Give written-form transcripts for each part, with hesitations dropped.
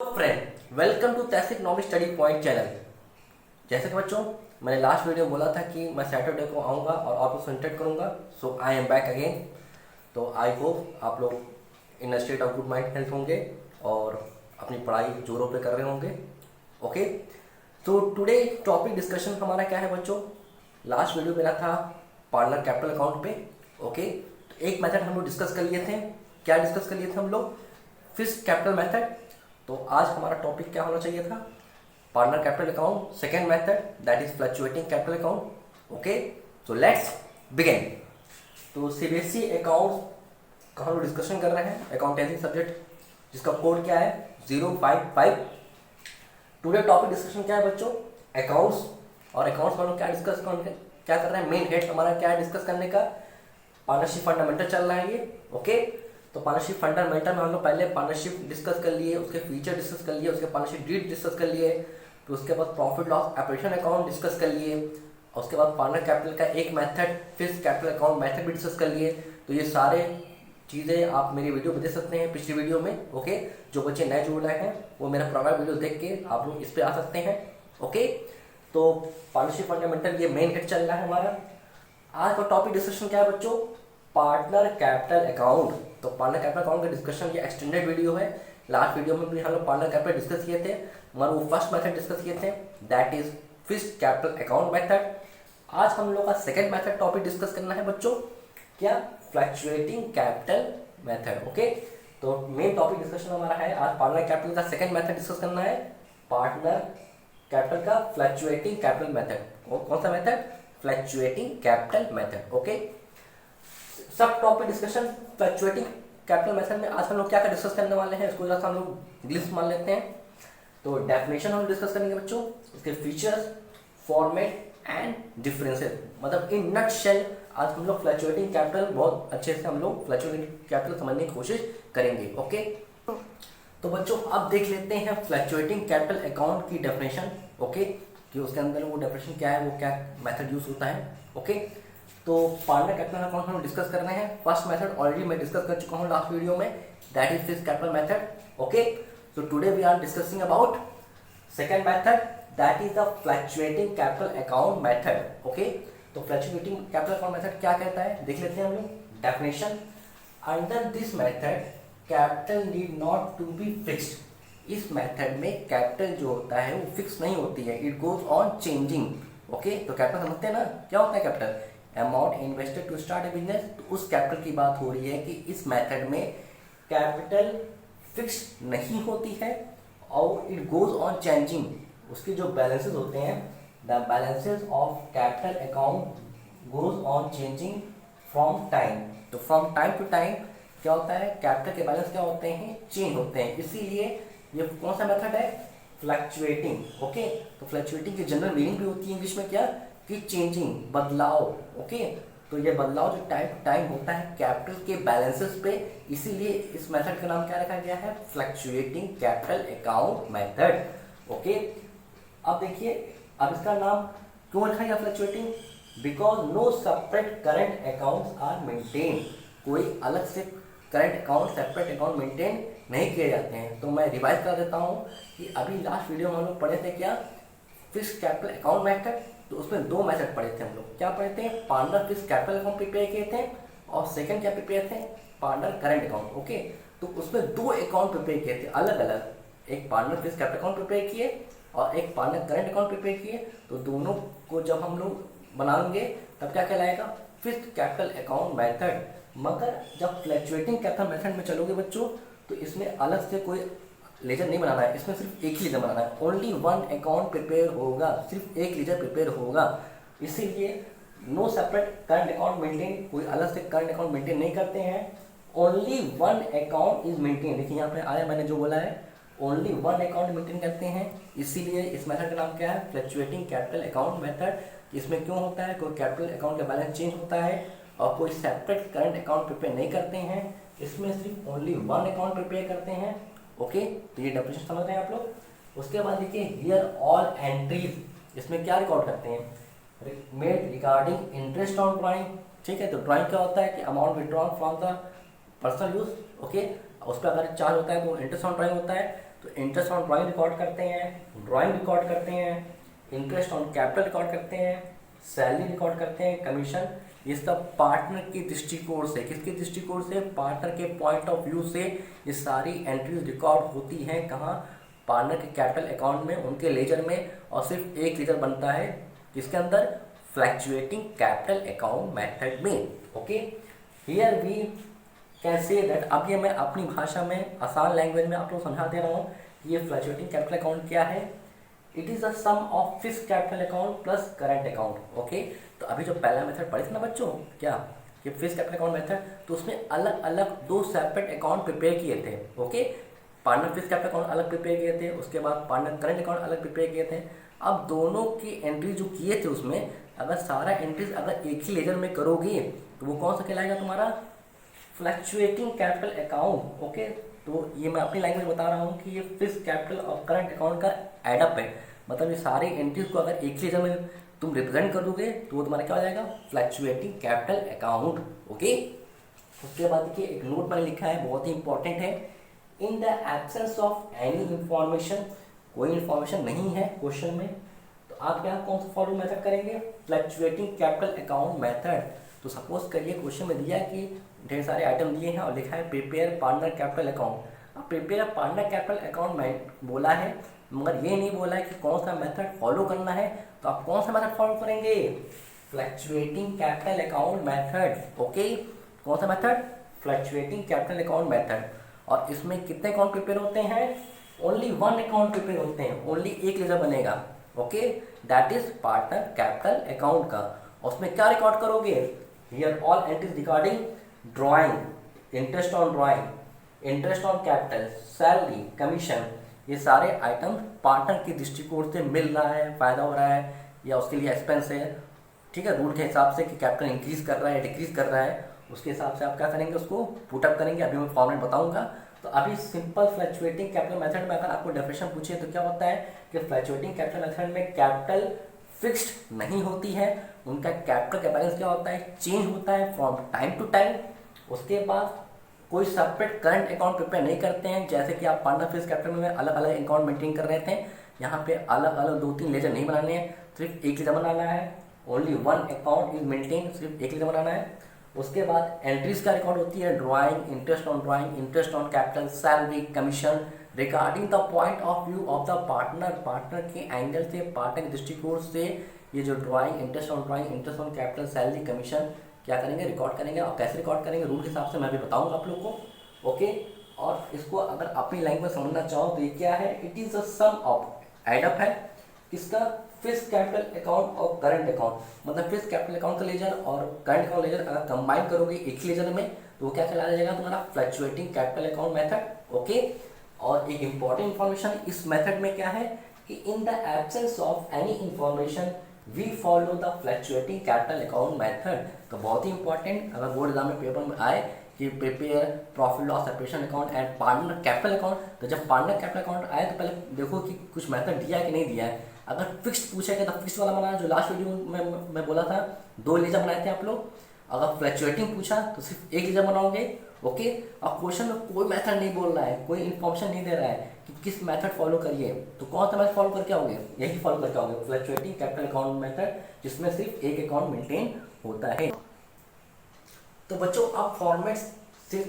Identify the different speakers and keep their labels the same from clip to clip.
Speaker 1: Friend, welcome to तैसिक knowledge study point channel. जैसे कि बच्चों, मैंने लास्ट वीडियो में बोला था कि मैं सैटरडे को आऊँगा और आपको सेंटेड करूँगा। सो आई एम बैक अगेन। तो आई होप आप लोग इन state of good mind health होंगे और अपनी पढ़ाई जोरों पे कर रहे होंगे। ओके, तो टुडे टॉपिक डिस्कशन हमारा क्या है बच्चों? लास्ट वीडियो मेरा था पार्टनर कैपिटल अकाउंट पे। ओके, तो एक मेथड हम लोग डिस्कस कर लिए थे। क्या डिस्कस कर लिए थे हम लोग? Fixed capital method. तो आज हमारा टॉपिक क्या होना चाहिए था? Partner capital account, second method that is fluctuating capital account. Okay, so let's begin. तो सीबीएसई अकाउंट का हम लोग डिस्कशन कर रहे हैं, अकाउंटेंसी सब्जेक्ट जिसका कोड क्या है 055। टुडे टॉपिक डिस्कशन क्या है बच्चों? अकाउंट्स। और अकाउंट्स में हम लोग क्या कर रहे हैं? मेन हेड हमारा क्या है डिस्कस करने का? पार्टनरशिप फंडामेंटल चल रहा है ये। ओके, तो पार्टनरशिप फंडामेंटल में हम लोग पहले पार्टनरशिप डिस्कस कर लिए, उसके फीचर डिस्कस कर लिए, उसके पार्टनरशिप डीड डिस्कस कर लिए, फिर उसके बाद profit loss operation account discuss कर लिए, और उसके बाद पार्टनर कैपिटल का एक method fixed capital account method भी डिस्कस कर लिए। तो ये सारे चीज़ें आप मेरी वीडियो में देख सकते हैं, पिछली वीडियो में। ओके, जो बच्चे नए जुड़ रहे हैं वो मेरा पुराना वीडियो देख के आप लोग इस पर आ सकते हैं। ओके, तो पार्टनरशिप फंडामेंटल ये मेन हेड चल रहा है हमारा। आज का टॉपिक डिस्कशन क्या है बच्चों? Partner capital account. तो पार्टनर कैपिटल अकाउंट का डिस्कशन ये एक्सटेंडेड वीडियो है। लास्ट वीडियो में भी हम लोग पार्टनर कैपिटल डिस्कस किए थे, मगर वो फर्स्ट मेथड डिस्कस किए थे, that is fixed capital account method. आज हम लोग का सेकंड मेथड टॉपिक डिस्कस करना है बच्चों, क्या? Fluctuating capital method. ओके, तो मेन टॉपिक डिस्कशन हमारा है आज पार्टनर कैपिटल का सेकंड मेथड डिस्कस करना है, पार्टनर कैपिटल का फ्लक्चुएटिंग कैपिटल मेथड। कौन सा method? Fluctuating capital method. Okay, सब topic discussion fluctuating capital method में आज हम लोग क्या डिस्कस करने वाले हैं, इसको जरा हम लोग ग्लिम्स मान लेते हैं। तो डेफिनेशन हम डिस्कस करेंगे बच्चों, उसके फीचर्स, फॉर्मेट एंड डिफरेंसेस। मतलब इन नट शेल आज हम लोग फ्लक्चुएटिंग कैपिटल बहुत अच्छे से हम लोग फ्लक्चुएटिंग कैपिटल समझने की कोशिश करेंगे। ओके, तो बच्चों अब देख लेते हैं फ्लक्चुएटिंग कैपिटल अकाउंट की डेफिनेशन। ओके, कि उसके अंदर वो डेफिनेशन क्या है, वो क्या मेथड यूज होता है। ओके, तो पार्टनर कैपिटल अकाउंट हम डिस्कस कर रहे हैं। फर्स्ट मेथड ऑलरेडी मैं डिस्कस कर चुका हूँ लास्ट वीडियो में, that is fixed capital method. Okay, so today we are discussing about second method, that is the fluctuating capital account method. Okay, तो फ्लक्चुएटिंग कैपिटल अकाउंट मेथड क्या कहता है देख लेते हैं हम लोग। Definition, under this method capital need not to be fixed. इस मेथड में कैपिटल जो होता है वो फिक्स नहीं होती है, it goes on changing. Okay, तो कैपिटल समझते हैं ना, क्या होता है capital? Amount invested to start a business. तो उस कैपिटल की बात हो रही है कि इस मेथड में कैपिटल फिक्स नहीं होती है और इट गोज ऑन चेंजिंग। उसके जो बैलेंसेस होते हैं, the balances of capital account goes on changing from time. तो फ्रॉम टाइम टू टाइम क्या होता है, कैपिटल के बैलेंस क्या होते हैं? चेंज होते हैं। इसीलिए ये कौन सा मेथड है? फ्लक्चुएटिंग। ओके, तो फ्लक्चुएटिंग की जनरल मीनिंग भी होती है इंग्लिश में क्या? कि चेंजिंग, बदलाव। ओके, तो ये बदलाव जो टाइम टू टाइम होता है कैपिटल के बैलेंसेस पे, इसीलिए इस मेथड का नाम क्या रखा गया है? Fluctuating capital account method. Okay, अब देखिए, अब इसका नाम क्यों रखा गया fluctuating? Because no separate current accounts are maintain. कोई अलग से current account, separate account maintain नहीं किए जाते हैं। तो मैं रिवाइज कर देता हूँ कि अभी लास्ट वीडियो में हम लोग पढ़े थे क्या? Fixed capital account method. तो उसमें दो मेथड पढ़े थे हम लोग। क्या पढ़े थे? Partner fixed capital account prepare किए थे, और सेकंड क्या प्रिपेयर थे? Partner current account. ओके, तो उसमें दो अकाउंट प्रिपेयर किए थे अलग अलग, एक partner fixed capital account prepare किए और एक पार्टनर करंट अकाउंट प्रिपेयर किए। तो दोनों को जब हम लोग बनाएंगे तब क्या कहलाएगा? Fixed capital account method. मगर जब फ्लक्चुएटिंग कैपिटल मेथड में चलोगे बच्चों, तो इसमें अलग से कोई लेजर नहीं बनाना है, इसमें सिर्फ एक ही लेजर बनाना है। ओनली वन अकाउंट प्रिपेयर होगा, सिर्फ एक लेजर प्रिपेयर होगा। इसीलिए no separate current account maintain, कोई अलग से करंट अकाउंट मेंटेन नहीं करते हैं। Only one account is maintain. देखिए यहाँ पे आया, मैंने जो बोला है, ओनली वन अकाउंट मेंटेन करते हैं। इसीलिए इस मेथड का नाम क्या है? Fluctuating capital account method. इसमें क्यों होता है? कोई कैपिटल अकाउंट का बैलेंस चेंज होता है और कोई सेपरेट करंट अकाउंट प्रिपेयर नहीं करते हैं। इसमें सिर्फ ओनली वन अकाउंट प्रिपेयर करते हैं। ओके, तो ये डेफिनेशन समझ रहे हैं आप लोग। उसके बाद देखिए, हियर ऑल एंट्रीज, इसमें क्या रिकॉर्ड करते हैं? Made regarding interest on drawing. ठीक है, तो ड्राइंग क्या होता है कि amount withdrawn from the personal use. Okay, उस पर अगर चार्ज होता है तो इंटरेस्ट ऑन ड्राइंग होता है। तो तो इंटरेस्ट ऑन ड्राइंग रिकॉर्ड करते हैं, ड्राइंग रिकॉर्ड करते हैं, इंटरेस्ट ऑन कैपिटल रिकॉर्ड करते हैं, सैलरी रिकॉर्ड करते हैं, कमीशन। ये सब पार्टनर के दृष्टिकोण से, किसके दृष्टिकोण से, पार्टनर के पॉइंट ऑफ व्यू से ये सारी एंट्रीज रिकॉर्ड होती हैं कहाँ, पार्टनर के कैपिटल अकाउंट में, उनके लेजर में। और सिर्फ एक लेजर बनता है किसके अंदर, फ्लैक्चुएटिंग कैपिटल अकाउंट मेथड में। Okay, here we can say that, अब ये मैं अपनी भाषा में आसान लैंग्वेज में आप लोग समझा दे रहा हूँ कि ये फ्लैक्चुएटिंग कैपिटल अकाउंट क्या है। It is the sum of fixed capital account plus current account. Okay, तो अभी जो पहला मेथड पढ़े थे ना बच्चों, क्या कि फिक्स्ड कैपिटल अकाउंट मेथड, तो उसमें अलग अलग 2 सेपरेट अकाउंट प्रिपेयर किए थे। Okay, partner fixed capital account अलग प्रिपेयर किए थे, उसके बाद पार्टनर करंट अकाउंट अलग प्रिपेयर किए थे। अब दोनों की एंट्री जो किए थे उसमें अगर सारा एंट्रीज अगर एक ही लेजर में करोगे तो वो कौन सा कहलाएगा तुम्हारा, फ्लैक्चुएटिंग कैपिटल अकाउंट। ओके, तो ये मैं अपनी लैंग्वेज बता रहा हूँ कि ये फिक्स्ड कैपिटल और करंट अकाउंट का एडअप है। मतलब ये सारी एंट्रीज को अगर एक ही लेजर में तुम रिप्रेजेंट कर दोगे तो वो तुम्हारा क्या हो जाएगा, फ्लैक्चुएटिंग कैपिटल अकाउंट। ओके, उसके बाद देखिए एक नोट मैंने लिखा है, बहुत ही इंपॉर्टेंट है। इन the absence of any information, कोई इंफॉर्मेशन नहीं है क्वेश्चन में, तो आप यहाँ कौन सा फॉलो मेथड करेंगे, फ्लैक्चुएटिंग कैपिटल अकाउंट मेथड। तो सपोज करिए क्वेश्चन में दिया कि ढेर सारे आइटम दिए हैं और लिखा है प्रिपेयर पार्टनर कैपिटल अकाउंट। अब प्रिपेयर पार्टनर कैपिटल अकाउंट में बोला है, मगर ये नहीं बोला है कि कौन सा मेथड फॉलो करना है। तो आप कौन सा मेथड फॉलो करेंगे, fluctuating capital account method. Okay, कौन सा method, fluctuating capital account method. और इसमें कितने अकाउंट प्रिपेयर होते हैं, ओनली 1 अकाउंट प्रिपेयर होते हैं, ओनली एक लेजर बनेगा। Okay, that is partner capital account का। उसमें क्या रिकॉर्ड करोगे, here all entries regarding drawing, interest on drawing, interest on capital, salary, commission, ये सारे आइटम पार्टनर की दृष्टिकोण से मिल रहा है, फायदा हो रहा है या उसके लिए एक्सपेंस है। ठीक है, रूल के हिसाब से कि कैपिटल इंक्रीज कर रहा है डिक्रीज कर रहा है, उसके हिसाब से आप क्या करेंगे, उसको पुटअप करेंगे। अभी मैं फॉर्मेट बताऊंगा। तो अभी सिंपल फ्लैक्चुएटिंग कैपिटल मेथड में अगर आपको डेफिनेशन पूछे तो क्या होता है कि फ्लैक्चुएटिंग कैपिटल मेथड में कैपिटल फिक्स्ड नहीं होती है, उनका कैपिटल का बैलेंस क्या होता है, चेंज होता है फ्रॉम टाइम टू टाइम। उसके बाद कोई सेपरेट करंट अकाउंट प्रिपेयर नहीं करते हैं, जैसे कि आप पार्टनर फिक्स्ड कैपिटल में अलग अलग अकाउंट मेंटेन कर रहे थे, यहाँ पे अलग अलग 2-3 लेजर नहीं बनाने हैं, सिर्फ एक लेजर बनाना है। ओनली 1 अकाउंट इज मेंटेन, सिर्फ एक लेजर बनाना है। उसके बाद एंट्रीज का रिकॉर्ड होती है drawing, interest on drawing, interest on capital, salary, commission, regarding the point of view of the partner, partner के एंगल से, पार्टनर के दृष्टिकोण से ये जो drawing, interest on drawing, interest on capital, salary, commission क्या करेंगे, रिकॉर्ड करेंगे। और कैसे रिकॉर्ड करेंगे रूल के हिसाब से मैं भी बताऊंगा आप लोग को। ओके, और इसको अगर अपनी लैंग्वेज समझना चाहो तो ये क्या है, it is a sum of add up है किसका, फिक्स्ड कैपिटल अकाउंट और करंट अकाउंट। मतलब फिक्स्ड कैपिटल अकाउंट का लेजर और करंट अकाउंट लेजर अगर कंबाइन करोगे एक ही लेजर में तो वो क्या चला जाएगा तुम्हारा, fluctuating capital account method. Okay, और एक इंपॉर्टेंट इंफॉर्मेशन इस मेथड में क्या है कि in the absence of any information we follow the fluctuating capital account method. तो बहुत ही इंपॉर्टेंट, अगर बोर्ड एग्जाम में पेपर में आए कि prepare profit loss separation account and partner capital account, तो जब पार्टनर कैपिटल अकाउंट आए तो पहले देखो कि कुछ मेथड दिया है कि नहीं दिया है। अगर फिक्स्ड पूछेगा तो फिक्स्ड वाला बनाना, जो लास्ट वीडियो में मैं बोला था 2 लेजर बनाए थे आप लोग। अगर फ्लैक्चुएटिंग पूछा तो सिर्फ एक लेजर बनाओगे। ओके, और क्वेश्चन में कोई मेथड नहीं बोल रहा है, कोई इन्फॉर्मेशन नहीं दे रहा है कि किस मेथड फॉलो करिए, तो कौन सा मेथड फॉलो करके आओगे, यही फॉलो करके आओगे, फ्लैक्चुएटिंग कैपिटल अकाउंट मेथड, जिसमें सिर्फ एक अकाउंट मेंटेन होता है। तो बच्चों अब फॉर्मेट्स से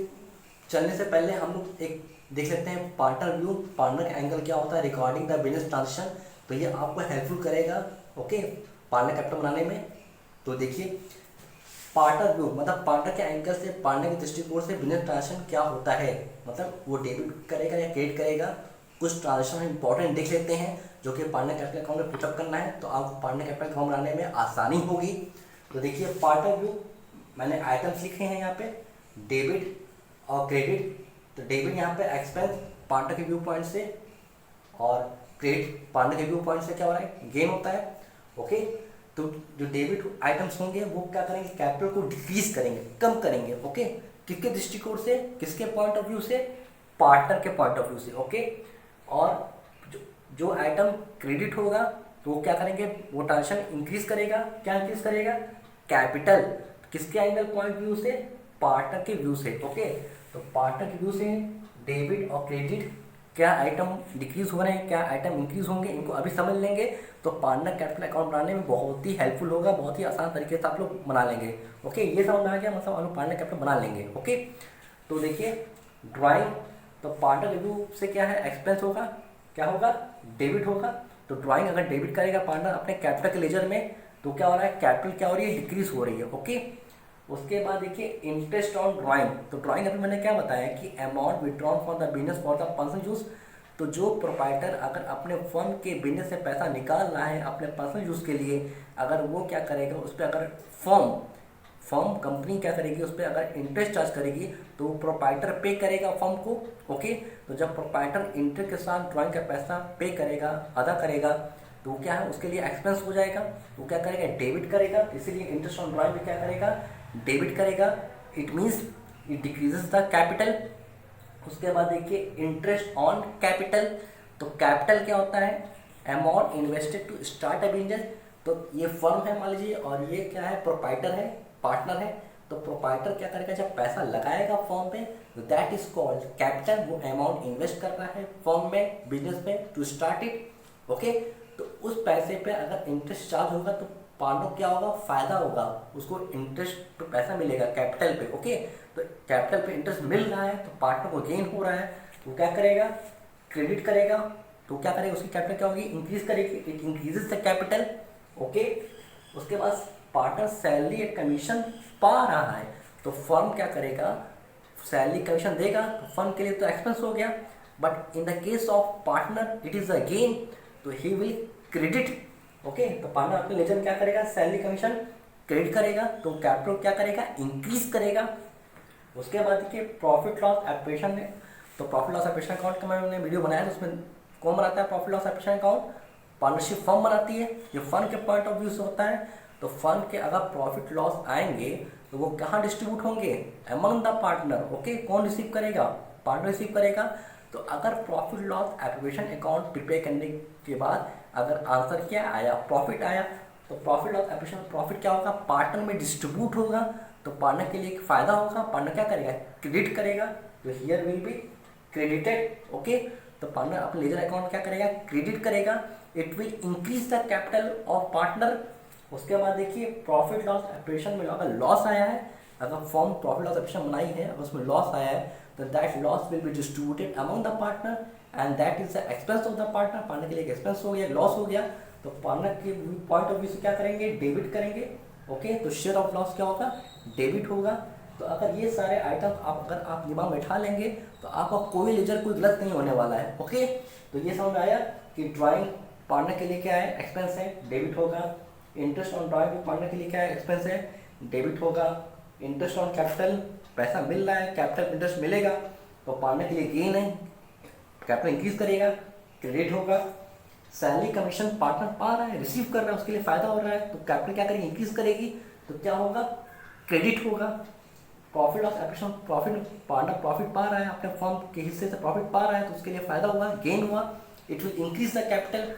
Speaker 1: चलने से पहले हम लोग एक देख लेते हैं पार्टनर व्यू, पार्टनर का एंगल क्या होता है, रिकॉर्डिंग द बिजनेस ट्रांजेक्शन। तो ये आपको हेल्पफुल करेगा ओके पार्टनर कैपिटल बनाने में। तो देखिए पार्टनर व्यू मतलब पार्टनर के एंगल से, पार्टनर के दृष्टिकोण से बिजनेस ट्रांजेक्शन क्या होता है, मतलब वो डेबिट करेगा या क्रेडिट करेगा। कुछ ट्रांजेक्शन इंपॉर्टेंट देख लेते हैं जो कि पार्टनर कैपिटल अकाउंट में पुटअप करना है, तो आपको पार्टनर कैपिटल अकाउंट बनाने में आसानी होगी। तो देखिए पार्टनर व्यू मैंने आइटम्स लिखे हैं यहाँ पे, डेबिट और क्रेडिट। तो डेबिट यहाँ पे एक्सपेंस पार्टनर के व्यू पॉइंट से, और क्रेडिट पार्टनर के व्यू पॉइंट से क्या हो रहा है, गेन होता है। ओके, तो जो डेबिट आइटम्स होंगे वो क्या करेंगे, कैपिटल को डिक्रीज करेंगे, कम करेंगे। ओके, किसके दृष्टिकोण से, किसके पॉइंट ऑफ व्यू से, पार्टनर के पॉइंट ऑफ व्यू से। ओके, और जो आइटम क्रेडिट होगा तो वो क्या करेंगे, वो ट्रांजेक्शन इंक्रीज करेगा। क्या इंक्रीज करेगा, कैपिटल, किसके एंगल पॉइंट व्यू से, पार्टनर के व्यू से। ओके, तो पार्टनर के व्यू से डेबिट और क्रेडिट क्या आइटम डिक्रीज हो रहे हैं, क्या आइटम इंक्रीज होंगे, इनको अभी समझ लेंगे तो पार्टनर कैपिटल अकाउंट बनाने में बहुत ही हेल्पफुल होगा, बहुत ही आसान तरीके से आप लोग बना लेंगे। ओके, ये समझ में आ गया, मतलब आप लोग पार्टनर कैपिटल बना लेंगे। ओके, तो देखिए ड्राइंग, तो पार्टनर रिव्यू से क्या है, एक्सपेंस होगा, क्या होगा, डेबिट होगा। तो ड्राइंग अगर डेबिट करेगा पार्टनर अपने कैपिटल के लेजर में, तो क्या हो रहा है, कैपिटल क्या हो रही है, डिक्रीज हो रही है। ओके, उसके बाद देखिए इंटरेस्ट ऑन ड्राइंग, तो ड्राइंग अभी मैंने क्या बताया कि amount withdrawn for the business for the personal use. तो जो प्रोपाइटर अगर अपने फर्म के बिजनेस से पैसा निकाल रहा है अपने पर्सनल यूज़ के लिए, अगर वो क्या करेगा, उस पर अगर फर्म कंपनी क्या करेगी, उस पर अगर इंटरेस्ट चार्ज करेगी तो वो प्रोपाइटर पे करेगा फर्म को। ओके, तो जब प्रोपाइटर इंटरेस्ट के साथ ड्राइंग का पैसा पे करेगा, अदा करेगा, तो क्या है, उसके लिए एक्सपेंस हो जाएगा। वो क्या करेगा, डेबिट करेगा, इसीलिए इंटरेस्ट ऑन ड्राइंग में क्या करेगा, डेबिट करेगा। It means it decreases the capital. उसके बाद देखिए इंटरेस्ट ऑन कैपिटल, तो कैपिटल क्या होता है, amount invested to start a business. तो ये फर्म है मान लीजिए, और ये क्या है, प्रोपाइटर है, पार्टनर है। तो प्रोपाइटर क्या करेगा, जब पैसा लगाएगा फर्म पे, तो दैट इज कॉल्ड कैपिटल। वो अमाउंट इन्वेस्ट कर रहा है फर्म में, बिजनेस में, टू स्टार्ट इट। ओके, तो उस पैसे पे अगर इंटरेस्ट चार्ज होगा तो पार्टनर क्या होगा, फायदा होगा, उसको इंटरेस्ट पे पैसा मिलेगा कैपिटल पे। ओके, तो कैपिटल पे इंटरेस्ट मिल रहा है तो पार्टनर को गेन हो रहा है, वो क्या करेगा, क्रेडिट करेगा। तो क्या करेगा, उसकी कैपिटल क्या होगी, इंक्रीज करेगी, it increases the capital. Okay, उसके बाद पार्टनर सैलरी एंड कमीशन पा रहा है, तो फर्म क्या करेगा, सैलरी कमीशन देगा, तो फर्म के लिए तो एक्सपेंस हो गया। But in the case of partner it is a gain, तो ही विल क्रेडिट। ओके, तो पार्टनर अपने लेजर में क्या करेगा, सैलरी कमीशन क्रेडिट करेगा, तो कैपिटल क्या करेगा, इंक्रीज करेगा। उसके बाद देखिए प्रॉफिट लॉस एप्रेशन है, तो प्रॉफिट लॉस एप्रेशन अकाउंट का मैंने वीडियो बनाया था, उसमें कौन बनाता है profit loss appropriation account, partnership firm बनाती है। ये फर्म के पॉइंट ऑफ व्यू से होता है। तो फर्म के अगर प्रॉफिट लॉस आएंगे तो वो कहाँ डिस्ट्रीब्यूट होंगे, अमंग द पार्टनर। ओके, कौन रिसीव करेगा, पार्टनर रिसीव करेगा। तो अगर profit loss appropriation account prepare करने के बाद अगर आंसर क्या आया, प्रॉफिट आया, तो प्रॉफिट लॉस एप्रेशन प्रॉफिट क्या होगा, पार्टनर में डिस्ट्रीब्यूट होगा, तो पार्टनर के लिए एक फायदा होगा, पार्टनर क्या करेगा, क्रेडिट करेगा, तो here will be credited. Okay, तो पार्टनर अपने लेजर अकाउंट क्या करेगा, क्रेडिट करेगा, it will increase the capital of partner. उसके बाद देखिए प्रॉफिट लॉस एप्रेशन में अगर लॉस आया है, अगर फॉर्म प्रॉफिट लॉस एप्रेशन बनाई है, अगर उसमें लॉस आया है, तो that loss will be distributed among the partner and that is the expense of the partner. Partner के लिए एक एक्सपेंस हो गया, लॉस हो गया, तो पार्टनर के पॉइंट ऑफ व्यू से क्या करेंगे, डेबिट करेंगे। ओके, तो शेयर ऑफ लॉस क्या होगा, डेबिट होगा। तो अगर ये सारे आइटम अगर आप दिमाग में बैठा लेंगे तो आपका कोई लेजर कोई गलत नहीं होने वाला है। ओके, तो ये समझ में आया कि ड्राइंग पार्टनर के लिए क्या है, एक्सपेंस है, डेबिट होगा। इंटरेस्ट ऑन ड्राइंग पार्टनर के लिए क्या है, एक्सपेंस है, डेबिट होगा। इंटरेस्ट ऑन कैपिटल, पैसा मिल रहा है, कैपिटल इंटरेस्ट मिलेगा, तो पार्टनर के लिए गेन है, कैपिटल इंक्रीज करेगा, क्रेडिट होगा। सैलरी कमीशन पार्टनर पा रहा है, रिसीव कर रहा है, उसके लिए फायदा हो रहा है, तो कैपिटल क्या करेगी, इंक्रीज करेगी, तो क्या होगा, क्रेडिट होगा। Profit loss appropriation profit, partner profit पा रहा है, अपने फर्म के हिस्से से प्रॉफिट पा रहा है, तो उसके लिए फायदा हुआ, गेन हुआ, it will increase the capital.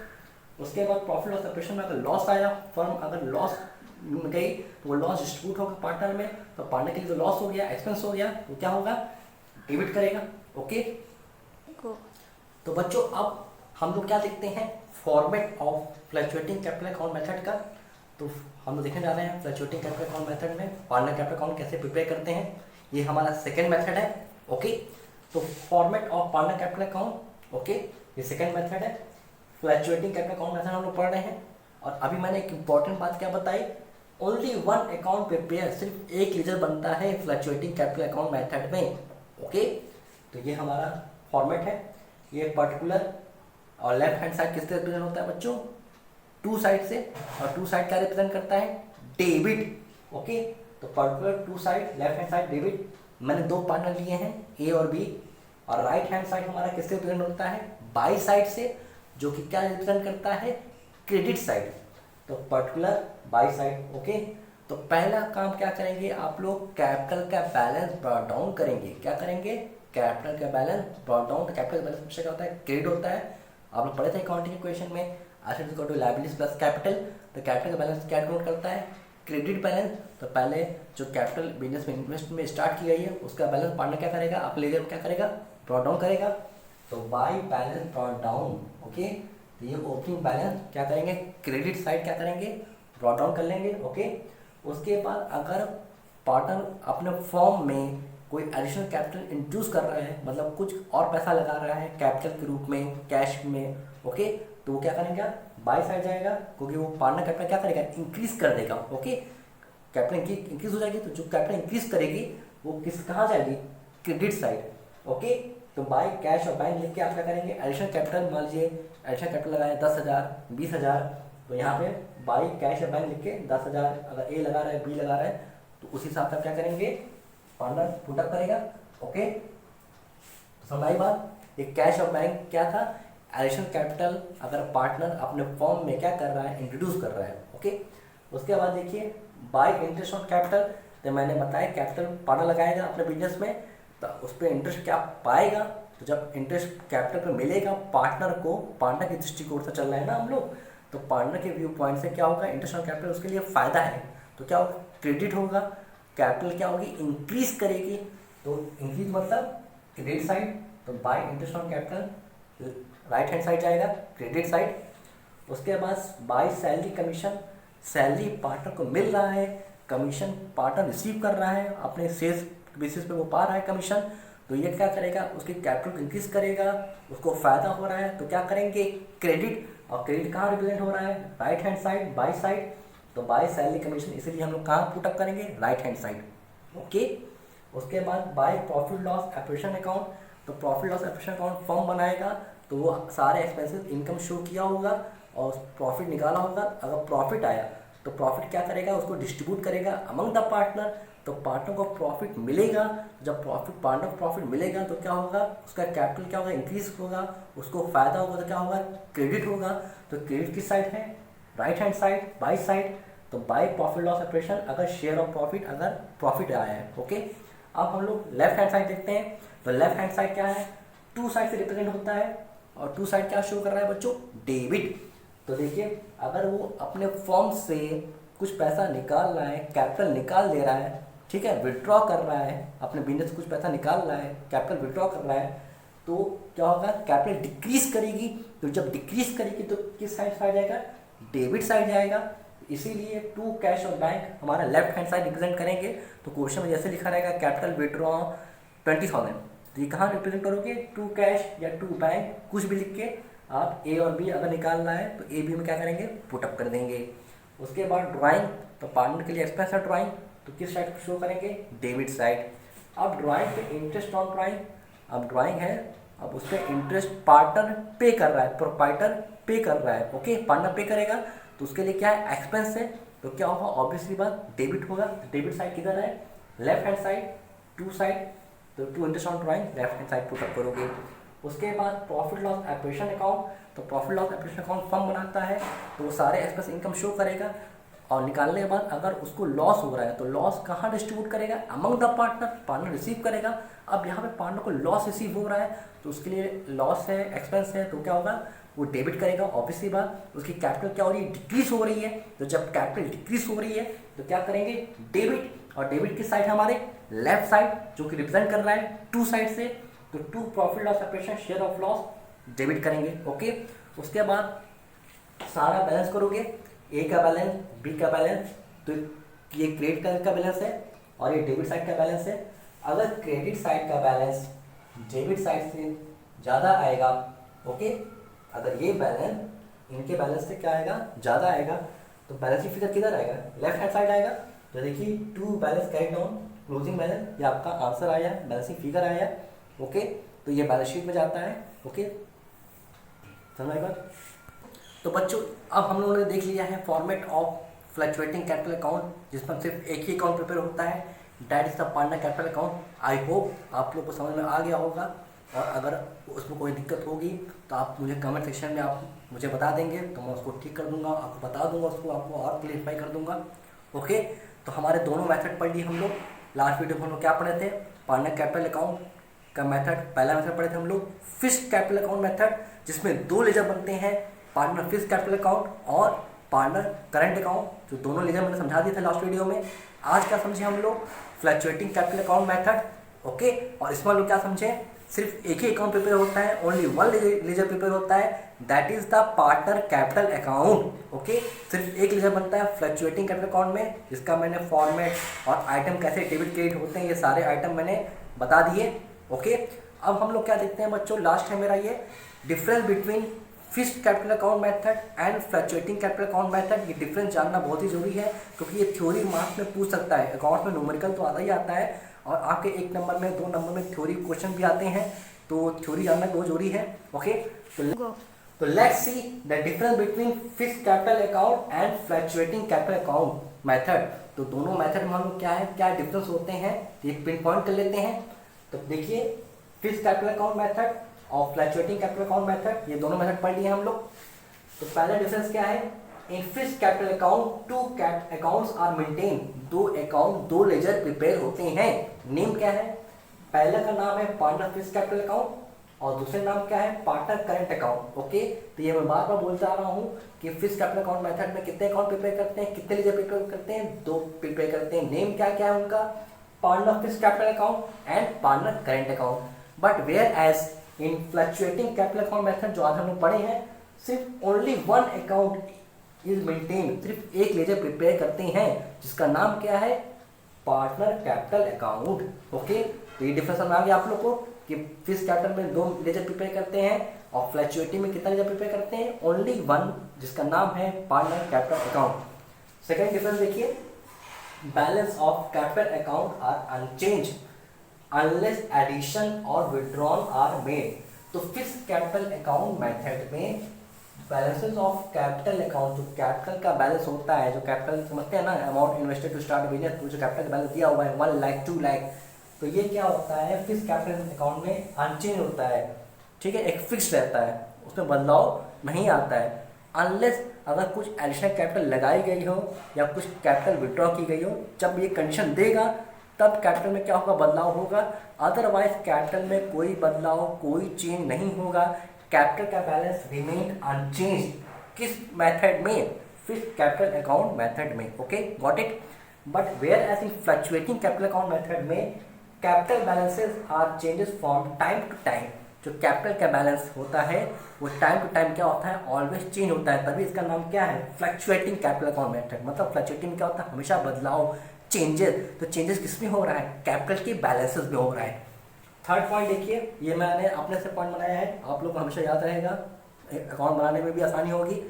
Speaker 1: उसके बाद प्रॉफिट लॉस एप्रेशन में अगर लॉस आया, फर्म अगर लॉस में गई तो वो लॉस डिस्ट्रीब्यूट होगा पार्टनर में, तो पार्टनर के लिए तो लॉस हो गया, एक्सपेंस हो गया, तो क्या होगा, डेबिट करेगा। ओके, तो बच्चों अब हम लोग क्या देखते हैं, format of fluctuating capital account method का। तो हम लोग देखने जा रहे हैं फ्लक्चुएटिंग कैपिटल अकाउंट मेथड में पार्टनर कैपिटल अकाउंट कैसे प्रिपेयर करते हैं, ये हमारा सेकंड मेथड है। ओके, तो format of partner capital account, okay, ये सेकंड मेथड है। फ्लक्चुएटिंग कैपिटल अकाउंट मेथड हम लोग पढ़ रहे हैं, और अभी मैंने एक इंपॉर्टेंट बात क्या बताई, ओनली वन अकाउंट प्रिपेयर, सिर्फ एक लेजर बनता है फ्लक्चुएटिंग कैपिटल अकाउंट मेथड में। ओके, तो ये हमारा फॉर्मेट है, ये पर्टिकुलर, और लेफ्ट हैंड साइड किससे रिप्रेजेंट होता है बच्चों, टू साइड से, और टू साइड क्या रिप्रेजेंट करता है, डेबिट। ओके, तो particular to side, left hand side debit. मैंने दो पार्टनर लिए हैं, ए और बी, और राइट हैंड साइड हमारा किससे रिप्रेजेंट होता है, बाई साइड से, जो कि क्या रिप्रेजेंट करता है, क्रेडिट साइड। तो पर्टिकुलर बाई साइड। ओके, तो पहला काम क्या करेंगे आप लोग, कैपिटल का बैलेंस ब्रॉट डाउन करेंगे। क्या करेंगे, कैपिटल का बैलेंस ब्रॉट डाउन। तो कैपिटल बैलेंस हमेशा क्या होता है, क्रेडिट होता है। आप लोग पढ़े थे अकाउंटिंग इक्वेशन में, assets equal to liabilities plus capital. तो कैपिटल का बैलेंस क्या डिनोट करता है, क्रेडिट बैलेंस। तो पहले जो कैपिटल बिजनेस में इन्वेस्ट में स्टार्ट की गई है उसका बैलेंस पार्टनर क्या करेगा, आप लेजर क्या करेगा, ब्रॉट डाउन करेगा। तो by balance brought down, okay. तो ये ओपनिंग बैलेंस क्या करेंगे, क्रेडिट साइड क्या करेंगे, ब्रॉट डाउन कर लेंगे, ओके। उसके बाद अगर पार्टनर अपने फॉर्म में कोई एडिशनल कैपिटल इंट्रोड्यूस कर रहा है, मतलब कुछ और पैसा लगा रहा है कैपिटल के रूप में, कैश में, ओके, तो वो क्या करेंगे, बाय साइड जाएगा, क्योंकि वो पार्टनर कैपिटल क्या करेगा, इंक्रीज कर देगा, ओके। कैपिटल इंक्रीज हो जाएगी, तो जो कैपिटल इंक्रीज करेगी वो कहाँ जाएगी, क्रेडिट साइड, ओके। तो बाय कैश और बैंक लिख के आप क्या करेंगे, एडिशनल कैपिटल, मान लीजिए एडिशनल कैपिटल लगाए 10,000 20,000, तो यहाँ पे बाय कैश और बैंक लिख के 10,000, अगर ए लगा रहा है बी लगा रहा है तो उसी हिसाब से आप क्या करेंगे, पार्टनर पुटअप करेगा, ओके। समझ आई बात। ये कैश और बैंक क्या था, एडिशनल कैपिटल अगर पार्टनर अपने फॉर्म में क्या कर रहा है, इंट्रोड्यूस कर रहा है, ओके। उसके बाद देखिए बाय इंटरेस्ट ऑन कैपिटल, तो मैंने बताया कैपिटल पार्टनर लगाएगा अपने बिजनेस में, तो उस पर इंटरेस्ट क्या पाएगा, तो जब इंटरेस्ट कैपिटल पर मिलेगा पार्टनर को, पार्टनर के दृष्टिकोण से चल रहा है ना हम लोग, तो पार्टनर के व्यू पॉइंट से क्या होगा, इंटरेस्ट ऑन कैपिटल उसके लिए फ़ायदा है, तो क्या होगा, क्रेडिट होगा, कैपिटल क्या होगी, इंक्रीज करेगी, तो इंक्रीज मतलब क्रेडिट साइड, तो bye interest on capital right hand side जाएगा, क्रेडिट साइड। उसके बाद by salary commission, salary partner को मिल रहा है, कमीशन पार्टनर रिसीव कर रहा है, अपने सेल्स बेसिस पे वो पा रहा है कमीशन, तो ये क्या करेगा, उसकी कैपिटल को इंक्रीज करेगा, उसको फायदा हो रहा है, तो क्या करेंगे, क्रेडिट, और क्रेडिट कहाँ रिप्रेजेंट हो रहा है, right hand side, by side, तो बाय सैलरी कमीशन इसीलिए हम लोग कहाँ पुटअप करेंगे, राइट हैंड साइड, ओके। उसके बाद by profit loss appropriation account, तो profit loss appropriation account form बनाएगा, तो वो सारे एक्सपेंसेस इनकम शो किया होगा और प्रॉफिट निकाला होगा, अगर प्रॉफिट आया तो प्रॉफिट क्या करेगा, उसको डिस्ट्रीब्यूट करेगा अमंग द पार्टनर, तो पार्टनर को प्रॉफिट मिलेगा, जब पार्टनर को प्रॉफिट मिलेगा तो क्या होगा, उसका कैपिटल क्या होगा, इंक्रीज होगा, उसको फायदा होगा, तो क्या होगा, क्रेडिट होगा, तो क्रेडिट किस साइड है, right hand side, by side, तो बाय प्रॉफिट लॉस ऑपरेशन अगर शेयर ऑफ प्रॉफिट, अगर प्रॉफिट आया है, ओके। अब हम लोग लेफ्ट हैंड साइड देखते हैं, तो लेफ्ट हैंड साइड क्या है, टू साइड से रिप्रेजेंट होता है, और टू साइड क्या शो कर रहा है बच्चों, डेबिट। तो देखिए अगर वो अपने फॉर्म से कुछ पैसा निकाल रहा है, कैपिटल निकाल दे रहा है, ठीक है, विड्रॉ कर रहा है, अपने बिजनेस से कुछ पैसा निकाल रहा है, कैपिटल विड्रॉ कर रहा है, तो क्या होगा, कैपिटल डिक्रीज करेगी, तो जब डिक्रीज करेगी तो किस साइड जाएगा, डेबिट साइड जाएगा, इसीलिए टू कैश और बैंक हमारा लेफ्ट हैंड साइड रिप्रेजेंट करेंगे। तो क्वेश्चन में जैसे लिखा रहेगा कैपिटल विड्रॉ 20,000, तो ये कहाँ रिप्रेजेंट करोगे, टू कैश या टू बैंक, कुछ भी लिख के आप ए और बी अगर निकालना है तो ए बी में क्या करेंगे, पुटअप कर देंगे। उसके बाद ड्राइंग, तो पार्टनर के लिए एक्सपेंस है ड्राइंग, तो किस साइड शो करेंगे, डेबिट साइड। अब ड्राइंग पे इंटरेस्ट ऑन ड्राइंग, अब ड्राइंग है, अब उस पर इंटरेस्ट पार्टनर पे कर रहा है, प्रोप्राइटर पे कर रहा है, ओके, पार्टनर पे करेगा, तो उसके लिए क्या है, एक्सपेंस है, तो क्या होगा, ऑब्वियसली बात डेबिट होगा, डेबिट साइड किधर है, left hand side, to side, तो to interest on drawing left hand side put up करोगे। उसके बाद प्रॉफिट लॉस एप्रेशन अकाउंट, तो profit loss appropriation account firm बनाता है, तो वो सारे एक्सपेंस इनकम शो करेगा, और निकालने के बाद अगर उसको लॉस हो रहा है तो लॉस कहाँ डिस्ट्रीब्यूट करेगा, among the partner, partner receive करेगा। अब यहाँ पे पार्टनर को लॉस रिसीव हो रहा है तो उसके लिए लॉस है, एक्सपेंस है, तो क्या होगा, वो डेबिट करेगा, ऑब्वियसली बात। उसकी कैपिटल क्या हो रही है, डिक्रीज हो रही है, तो जब कैपिटल डिक्रीज हो रही है तो क्या करेंगे, डेबिट, और डेबिट किस साइड है हमारे, लेफ्ट साइड, जो कि रिप्रेजेंट कर रहा है टू साइड से, तो to profit loss operation share of loss debit करेंगे, ओके। उसके बाद सारा बैलेंस करोगे, ए का बैलेंस, बी का बैलेंस, तो ये क्रेडिट साइड का बैलेंस है और ये डेबिट साइड का बैलेंस है। अगर क्रेडिट साइड का बैलेंस डेबिट साइड से ज़्यादा आएगा, ओके, अगर ये बैलेंस इनके बैलेंस से क्या आएगा, ज़्यादा आएगा, तो बैलेंस की फिगर किधर आएगा, लेफ्ट हैंड साइड आएगा। तो देखिए to balance carry down closing balance, ये आपका आंसर आया, बैलेंसिंग फिगर आया, ओके, तो ये बैलेंस शीट में जाता है, ओके, समझ आई बात। तो बच्चों अब हम लोगों ने देख लिया है format of fluctuating capital account, जिसमें सिर्फ एक ही अकाउंट प्रिपेयर होता है, that is the partner capital account. I hope आप लोग को समझ में आ गया होगा, और अगर उसमें कोई दिक्कत होगी तो आप मुझे कमेंट सेक्शन में आप मुझे बता देंगे, तो मैं उसको ठीक कर दूंगा, आपको बता दूंगा, उसको आपको और क्लियरिफाई कर दूंगा, ओके। तो हमारे दोनों मेथड पढ़ लिए हम लोग। लास्ट वीडियो में हम लोग क्या पढ़े थे, पार्टनर कैपिटल अकाउंट का मेथड, पहला मेथड पढ़े थे हम लोग फिक्स्ड कैपिटल अकाउंट मेथड, जिसमें दो लेजर बनते हैं, पार्टनर फिक्स्ड कैपिटल अकाउंट और पार्टनर करंट अकाउंट, जो दोनों लेजर मैंने समझा दिए थे लास्ट वीडियो में। आज क्या समझे हम लोग, fluctuating capital account method, okay, और इसमें हम लोग क्या समझे, सिर्फ एक ही अकाउंट प्रिपेयर होता है, ओनली वन लेजर प्रिपेयर होता है, that is the partner capital account. Okay, सिर्फ एक लेजर बनता है फ्लक्चुएटिंग कैपिटल अकाउंट में, जिसका मैंने फॉर्मेट और आइटम कैसे डेबिट क्रेडिट होते हैं ये सारे आइटम मैंने बता दिए। ओके, अब हम लोग क्या देखते हैं बच्चों, लास्ट है मेरा ये difference between fixed capital account method and fluctuating capital account method. ये डिफरेंस जानना बहुत ही जरूरी है, क्योंकि ये थ्योरी मार्क्स में पूछ सकता है। अकाउंट में न्यूमेरिकल तो आता ही आता है, और आपके 1 नंबर में 2 नंबर में थ्योरी क्वेश्चन भी आते हैं, तो थ्योरी जानना बहुत जरूरी है। ओके, तो let's see the difference between fixed capital account and fluctuating capital account method. तो दोनों मेथड में हम लोग क्या है, क्या डिफरेंस होते हैं, एक पिन पॉइंट कर लेते हैं। तो देखिए, फिक्स्ड कैपिटल अकाउंट मेथड और फ्लक्चुएटिंग कैपिटल अकाउंट मेथड, ये दोनों मेथड पढ़ लिए हम लोग। तो पहला डिफरेंस क्या है, in fixed capital account 2 accounts are maintain, 2 account 2 ledger prepare होते हैं। नेम क्या है, पहला का नाम है पार्टनर फिक्स्ड कैपिटल अकाउंट और दूसरे नाम क्या है, पार्टनर करंट अकाउंट। ओके, तो ये मैं बार बार बोलता आ रहा हूँ कि फिक्स्ड कैपिटल अकाउंट मेथड में कितने अकाउंट प्रिपेयर करते हैं, कितने लेजर प्रिपेयर करते हैं, 2 प्रिपेयर करते हैं। नेम क्या क्या है उनका, partner fixed capital account and partner current account. But whereas in fluctuating capital account method जो आज हम लोग पढ़े हैं, सिर्फ ओनली 1 अकाउंट इज मेंटेन, सिर्फ एक लेजर प्रिपेयर करते हैं, जिसका नाम क्या है, पार्टनर कैपिटल अकाउंट। ओके, तो ये डिफरेंस समझ आ गया आप लोग को कि फिक्स्ड कैपिटल में 2 लेजर प्रिपेयर करते हैं और फ्लक्चुएटिंग में कितना लेजर प्रिपेयर करते हैं, ओनली 1, जिसका नाम है partner capital account. Second difference देखिए, balance of capital account are unchange unless addition और विड्रॉल आर मेड। तो फिक्स्ड कैपिटल अकाउंट मेथड में बैलेंसेस ऑफ कैपिटल अकाउंट, जो कैपिटल का बैलेंस होता है, जो कैपिटल समझते हैं ना, amount invested to start business, तो जो कैपिटल का बैलेंस दिया हुआ है 1 लाख 2 लाख, तो ये क्या होता है, फिक्स्ड कैपिटल अकाउंट में अनचेंज होता है। ठीक है, एक फिक्स रहता है, उसमें बदलाव नहीं आता है, अनलेस अगर कुछ एडिशनल कैपिटल लगाई गई हो या कुछ कैपिटल विड्रॉ की गई हो, जब ये कंडीशन देगा तब कैपिटल में क्या होगा, बदलाव होगा। अदरवाइज कैपिटल में कोई बदलाव, कोई चेंज नहीं होगा, कैपिटल का बैलेंस रिमेन अनचेंज। किस मेथड में, फिक्स्ड कैपिटल अकाउंट मेथड में। Okay, got it. But whereas in fluctuating capital account method में capital balances are changes from time to time. जो कैपिटल का बैलेंस होता है वो टाइम टू टाइम क्या होता है, ऑलवेज चेंज होता है, तभी इसका नाम क्या है, फ्लक्चुएटिंग कैपिटल अकाउंट मेथड। मतलब फ्लक्चुएटिंग क्या होता है, हमेशा बदलाव, चेंजेस। तो चेंजेस किस में हो रहा है, कैपिटल के बैलेंसेस में हो रहा है। थर्ड पॉइंट देखिए, ये मैंने अपने से पॉइंट बनाया है, आप लोग को हमेशा याद रहेगा, अकाउंट बनाने में भी आसानी होगी।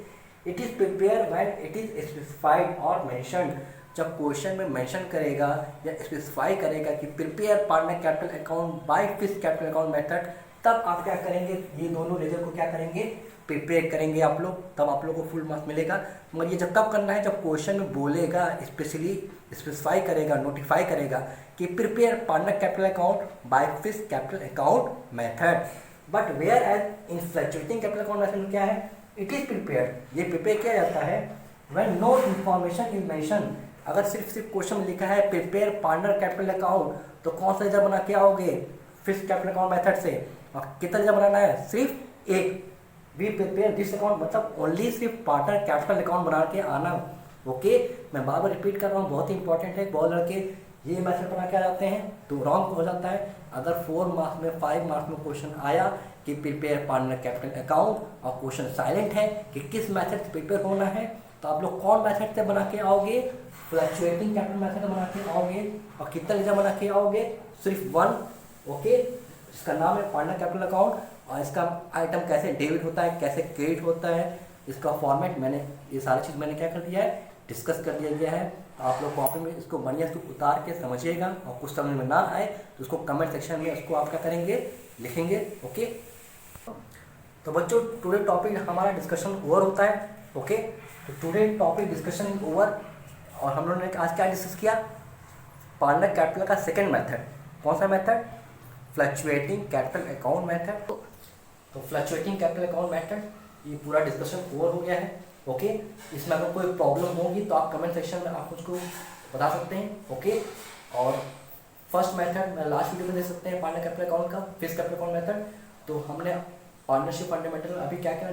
Speaker 1: It is prepare when it is specified और मेंशन्ड। जब क्वेश्चन में मेंशन करेगा या स्पेसिफाई करेगा कि prepare partner capital account by fixed capital account method, तब आप क्या करेंगे, ये दोनों लेजर को क्या करेंगे, प्रिपेयर करेंगे आप लोग, तब आप लोग को फुल मार्क्स मिलेगा। मगर ये जब तब करना है जब क्वेश्चन में बोलेगा, स्पेशली स्पेसिफाई करेगा, नोटिफाई करेगा कि prepare partner capital account by fixed capital account method. But whereas in fluctuating capital account method क्या है, इट इज प्रिपेयर, ये प्रिपेयर किया जाता है when no information is mention. अगर सिर्फ क्वेश्चन में लिखा है प्रिपेयर पार्टनर कैपिटल अकाउंट, तो कौन सा लेजर बना के आओगे, फिक्स्ड कैपिटल अकाउंट मेथड से। और कितना लेजर बनाना है, सिर्फ एक, वी प्रिपेयर दिस अकाउंट, मतलब ओनली सिर्फ पार्टनर कैपिटल अकाउंट बना के आना। ओके, मैं बार बार रिपीट कर रहा हूँ, बहुत ही इंपॉर्टेंट है। बहुत लड़के ये मेथड बना के आ जाते हैं तो रॉन्ग हो जाता है। अगर 4 मार्क्स में 5 मार्क्स में क्वेश्चन आया कि प्रिपेयर पार्टनर कैपिटल अकाउंट और क्वेश्चन साइलेंट है कि किस मेथड से प्रिपेयर होना है, तो आप लोग कौन मेथड से बना के आओगे, फ्लक्चुएटिंग कैपिटल मेथड बना के आओगे। और कितना लेजर बना के आओगे, सिर्फ 1। ओके, इसका नाम है पार्टनर कैपिटल अकाउंट और इसका आइटम कैसे डेबिट होता है, कैसे क्रेडिट होता है, इसका फॉर्मेट मैंने, ये सारी चीज़ मैंने क्या कर दिया है, डिस्कस कर दिया गया है। तो आप लोग कॉपी में इसको बढ़िया से उतार के समझिएगा, और कुछ समझ में ना आए तो उसको कमेंट सेक्शन में उसको आप क्या करेंगे, लिखेंगे। ओके, तो बच्चों टुडे टॉपिक हमारा डिस्कशन ओवर होता है। ओके, तो today topic discussion is over. और हम लोगों ने आज क्या डिस्कस किया, पार्टनर कैपिटल का सेकेंड मेथड। कौन सा method, fluctuating capital account method. तो फ्लक्चुएटिंग कैपिटल अकाउंट मेथड, ये पूरा डिस्कशन ओवर हो गया है। ओके, इसमें अगर कोई प्रॉब्लम होगी तो आप कमेंट सेक्शन में आप मुझको बता सकते हैं। ओके, और फर्स्ट मेथड मैं लास्ट वीडियो में दे सकते हैं, पार्टनर कैपिटल अकाउंट का फिक्स्ड कैपिटल अकाउंट मेथड। तो हमने पार्टनरशिप फंडामेंटल अभी क्या क्या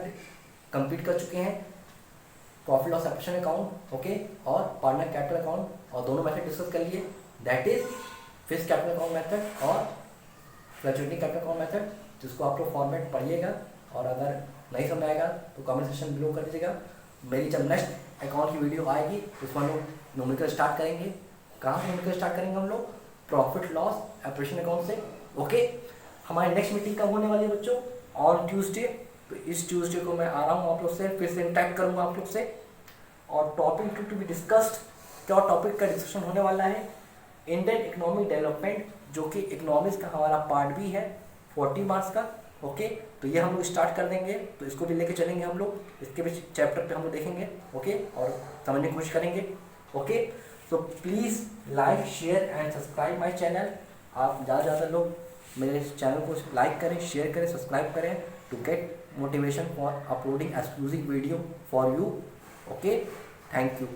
Speaker 1: कंप्लीट कर चुके हैं, profit loss separation account, okay, और पार्टनर कैपिटल अकाउंट, और दोनों मेथड डिस्कस कर लिए, that is fixed capital account method और फ्लक्चुएटिंग कैप्रिकॉर्न मेथड, जिसको आप लोग फॉर्मेट पढ़िएगा और अगर नहीं समझ आएगा तो कमेंट सेक्शन बिलो कर दीजिएगा। मेरी जब नेक्स्ट अकाउंट की वीडियो आएगी उसमें हम लोग न्यूमेरिकल स्टार्ट करेंगे। कहाँ से न्यूमेरिकल स्टार्ट करेंगे हम लोग? प्रॉफिट लॉस ऑपरेशन अकाउंट से। ओके, हमारी नेक्स्ट मीटिंग कब होने वाली है बच्चों? On Tuesday. तो इस ट्यूसडे को मैं आ रहा हूँ आप लोग से, फिर से इंटरेक्ट करूँगा आप लोग से। और टॉपिक टू बी डिस्कस्ड, क्या टॉपिक का डिस्कशन होने वाला है? इंडियन इकोनॉमिक डेवलपमेंट, जो कि इकोनॉमिक्स का हमारा पार्ट भी है 40 मार्क्स का। ओके, तो ये हम लोग स्टार्ट कर देंगे, तो इसको भी लेके चलेंगे हम लोग। इसके भी चैप्टर पे हम लोग देखेंगे, ओके, और समझने की कोशिश करेंगे। Okay, so please like share and subscribe my channel. आप ज़्यादा से ज़्यादा लोग मेरे चैनल को लाइक करें, शेयर करें, सब्सक्राइब करें to get motivation for uploading exclusive video for you. Okay, thank you.